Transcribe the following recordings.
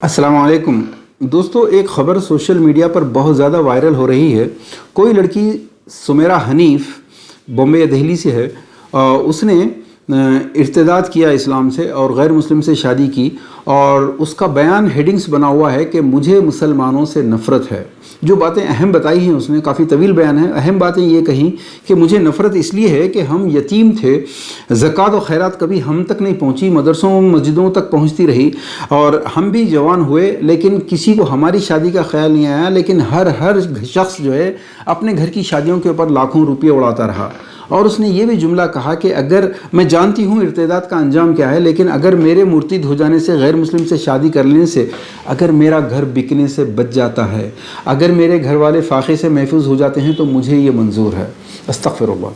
अस्सलाम वालेकुम दोस्तों, एक ख़बर सोशल मीडिया पर बहुत ज़्यादा वायरल हो रही है। कोई लड़की सुमेरा हनीफ बॉम्बे या दिल्ली से है। उसने इर्तिदाद किया इस्लाम से और गैर मुस्लिम से शादी की, और उसका बयान हेडिंग्स बना हुआ है कि मुझे मुसलमानों से नफ़रत है। जो बातें अहम बताई हैं उसने, काफ़ी तवील बयान है। अहम बातें ये कहीं कि मुझे नफ़रत इसलिए है कि हम यतीम थे, ज़कात और खैरात कभी हम तक नहीं पहुंची, मदरसों मस्जिदों तक पहुंचती रही, और हम भी जवान हुए लेकिन किसी को हमारी शादी का ख्याल नहीं आया। लेकिन हर शख्स जो है अपने घर की शादियों के ऊपर लाखों रुपये उड़ाता रहा। और उसने ये भी जुमला कहा कि अगर मैं जानती हूँ इर्तिदाद का अंजाम क्या है, लेकिन अगर मेरे मुर्तिद हो जाने से, गैर मुस्लिम से शादी कर लेने से, अगर मेरा घर बिकने से बच जाता है, अगर मेरे घर वाले फाक़े से महफूज हो जाते हैं तो मुझे ये मंजूर है। अस्तग़फ़िरुल्लाह।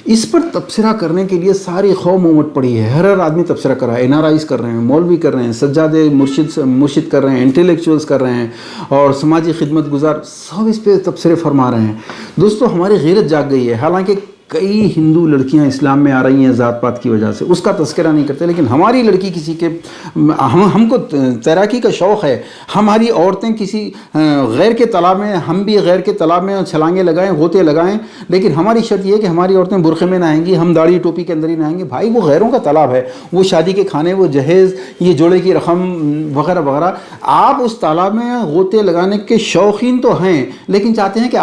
इस पर तबसरा करने के लिए सारी कौम उमट पड़ी है। हर आदमी तबसरा कर रहा है। NRIs कर रहे हैं, मौलवी कर रहे हैं, सज्जादे मुर्शिद कर रहे हैं, इंटेलेक्चुअल्स कर रहे हैं, और समाजी खिदमत गुजार सब इस पर तबसरे फरमा रहे हैं। दोस्तों, हमारी गैरत जाग गई है। हालांकि कई हिंदू लड़कियां इस्लाम में आ रही हैं ज़ात पात की वजह से, उसका तज़किरा नहीं करते, लेकिन हमारी लड़की किसी के हमको तैराकी का शौक़ है, हमारी औरतें किसी गैर के तालाब में, हम भी गैर के तालाब में छलांगे लगाएं, गोते लगाएं, लेकिन हमारी शर्त यह है कि हमारी औरतें बुरखे में नहाएंगी, हम दाढ़ी टोपी के अंदर ही नहाएंगे। भाई, वो गैरों का तालाब है, वो शादी के खाने, वो जहेज़, ये जोड़े की रकम वगैरह वगैरह। आप उस तालाब में गोते लगाने के शौकीन तो हैं, लेकिन चाहते हैं कि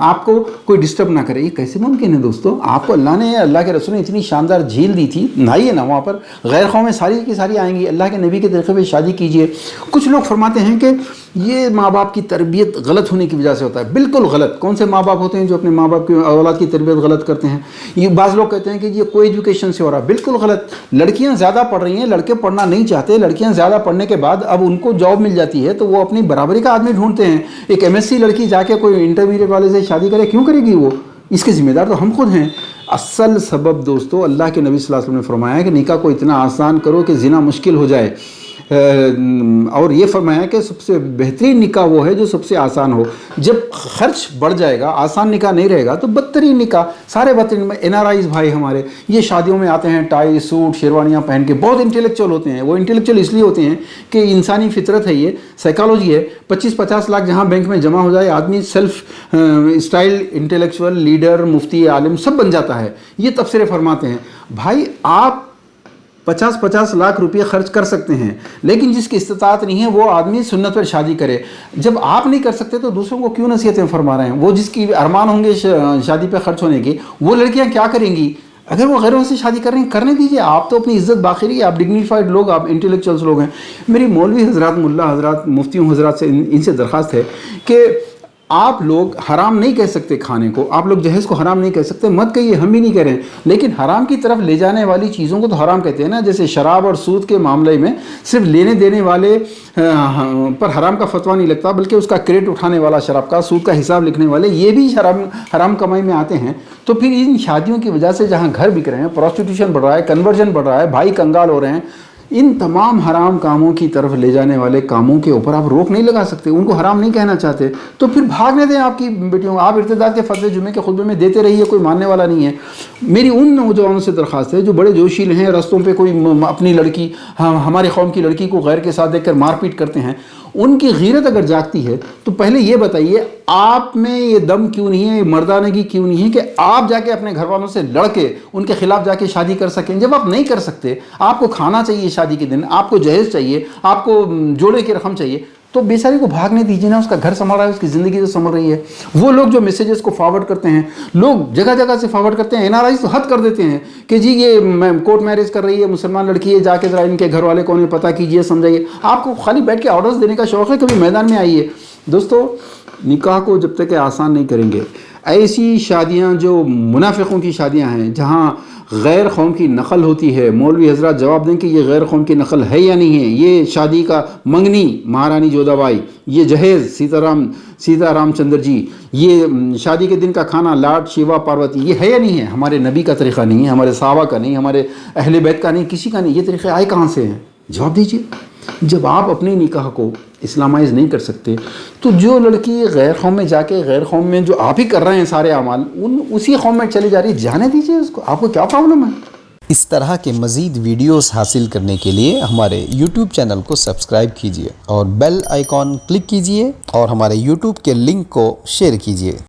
आपको कोई डिस्टर्ब ना करे। ये कैसे मुमकिन है दोस्तों? आपको अल्लाह ने, अल्लाह के रसूल ने इतनी शानदार झील दी थी, नहाइए ना वहाँ पर। गैर कौमें सारी की सारी आएंगी, अल्लाह के नबी के तरीक़े पे शादी कीजिए। कुछ लोग फरमाते हैं कि ये माँ बाप की तरबियत गलत होने की वजह से होता है। बिल्कुल गलत। कौन से माँ बाप होते हैं जो अपने माँ बाप की औलाद की तरबियत गलत करते हैं? ये बाज़ लोग कहते हैं कि ये कोई एजुकेशन से हो रहा है। बिल्कुल गलत। लड़कियाँ ज़्यादा पढ़ रही हैं, लड़के पढ़ना नहीं चाहते। लड़कियाँ ज़्यादा पढ़ने के बाद अब उनको जॉब मिल जाती है तो वो अपनी बराबरी का आदमी ढूंढते हैं। एक MSc लड़की जाके कोई इंटरमीडिएट वाले से शादी करे, क्यों करेगी वो? इसके ज़िम्मेदार तो हम खुद हैं। असल सबब दोस्तों, अल्लाह के नबी सल्लल्लाहु अलैहि वसल्लम ने फरमाया है कि निकाह को इतना आसान करो कि ज़िना मुश्किल हो जाए, और ये फरमाया कि सबसे बेहतरीन निकाह वो है जो सबसे आसान हो। जब खर्च बढ़ जाएगा, आसान निकाह नहीं रहेगा, तो बदतरीन निकाह। सारे बदतरीन NRIs भाई हमारे, ये शादियों में आते हैं टाई सूट शेरवानियाँ पहन के, बहुत इंटेलेक्चुअल होते हैं। वो इंटेलेक्चुअल इसलिए होते हैं कि इंसानी फितरत है, ये साइकोलॉजी है। 25-50 लाख जहाँ बैंक में जमा हो जाए, आदमी सेल्फ स्टाइल इंटेलेक्चुअल, लीडर, मुफ्ती, आलिम सब बन जाता है। ये तबसरे फरमाते हैं। भाई, आप 50-50 लाख रुपये खर्च कर सकते हैं, लेकिन जिसकी इस्तिताअत नहीं है वो आदमी सुन्नत पर शादी करे। जब आप नहीं कर सकते तो दूसरों को क्यों नसीहतें फरमा रहे हैं? वो जिसकी अरमान होंगे शादी पे खर्च होने के, वो लड़कियां क्या करेंगी? अगर वो गैरों से शादी कर रही हैं, करने दीजिए। आप तो अपनी इज्जत बाखिरी, आप डिग्निफाइड लोग, आप इंटेलेक्चुअल्स लोग हैं। मेरी मौलवी हजरात, मुल्ला हजरात, मुफ्तियों हजरात से इनसे दरख्वास्त है कि आप लोग हराम नहीं कह सकते खाने को, आप लोग जहेज़ को हराम नहीं कह सकते, मत कहिए, हम भी नहीं कह रहे हैं, लेकिन हराम की तरफ ले जाने वाली चीज़ों को तो हराम कहते हैं ना। जैसे शराब और सूद के मामले में सिर्फ लेने देने वाले पर हराम का फतवा नहीं लगता, बल्कि उसका क्रेडिट उठाने वाला, शराब का, सूद का हिसाब लिखने वाले, ये भी हराम कमाई में आते हैं। तो फिर इन शादियों की वजह से जहाँ घर बिक रहे हैं, प्रोस्टिट्यूशन बढ़ रहा है, कन्वर्जन बढ़ रहा है, भाई कंगाल हो रहे हैं, इन तमाम हराम कामों की तरफ ले जाने वाले कामों के ऊपर आप रोक नहीं लगा सकते। उनको हराम नहीं कहना चाहते तो फिर भागने दें आपकी बेटियों। आप इर्तिदाद के फतवे जुमे के खुतबे में देते रहिए, कोई मानने वाला नहीं है। मेरी उन नौजवानों से दरख्वास्त है जो बड़े जोशील हैं, रस्तों पे कोई अपनी लड़की, हमारे कौम की लड़की को गैर के साथ देखकर मारपीट करते हैं, उनकी गीरत अगर जागती है तो पहले ये बताइए, आप में ये दम क्यों नहीं है, ये मर्दानगी क्यों नहीं है कि आप जाके अपने घर वालों से लड़के उनके खिलाफ जाके शादी कर सकें? जब आप नहीं कर सकते, आपको खाना चाहिए शादी के दिन, आपको जहेज चाहिए, आपको जोड़े की रकम चाहिए, तो बेचारी को भागने दीजिए ना। उसका घर संभाल रहा है, उसकी ज़िंदगी तो संभल रही है। वो लोग जो मैसेजेस को फॉरवर्ड करते हैं, लोग जगह जगह से फॉरवर्ड करते हैं, NRIs तो हद कर देते हैं कि जी ये कोर्ट मैरिज कर रही है, मुसलमान लड़की है, जाके ज़रा इनके घर वाले कौन है पता कीजिए, समझाइए। आपको खाली बैठ के ऑर्डर्स देने का शौक़ है, कभी मैदान में आइए। दोस्तों, निकाह को जब तक आसान नहीं करेंगे, ऐसी शादियाँ जो मुनाफिकों की शादियाँ हैं, जहाँ गैर कौम की नकल होती है, मौलवी हजरात जवाब दें कि ये गैर कौम की नकल है या नहीं है। ये शादी का मंगनी महारानी जोधाबाई, ये जहेज़ सीता रामचंद्र जी, ये शादी के दिन का खाना लाड शिवा पार्वती, ये है या नहीं है? हमारे नबी का तरीक़ा नहीं है, हमारे सहाबा का नहीं, हमारे अहले बैत का नहीं, किसी का नहीं। ये तरीक़े आए कहाँ से हैं? जवाब दीजिए। जब आप अपने निकाह को इस्लामाइज़ नहीं कर सकते, तो जो लड़की गैर कौम में जाके, गैर कौम में जो आप ही कर रहे हैं सारे अमाल, उसी कौम में चली जा रही है, जाने दीजिए उसको। आपको क्या प्रॉब्लम है? اس طرح کے مزید ویڈیوز حاصل کرنے کے لیے ہمارے یوٹیوب چینل کو سبسکرائب کیجیے اور بیل آئیکن کلک کیجیے اور ہمارے یوٹیوب کے لنک کو شیئر کیجیے۔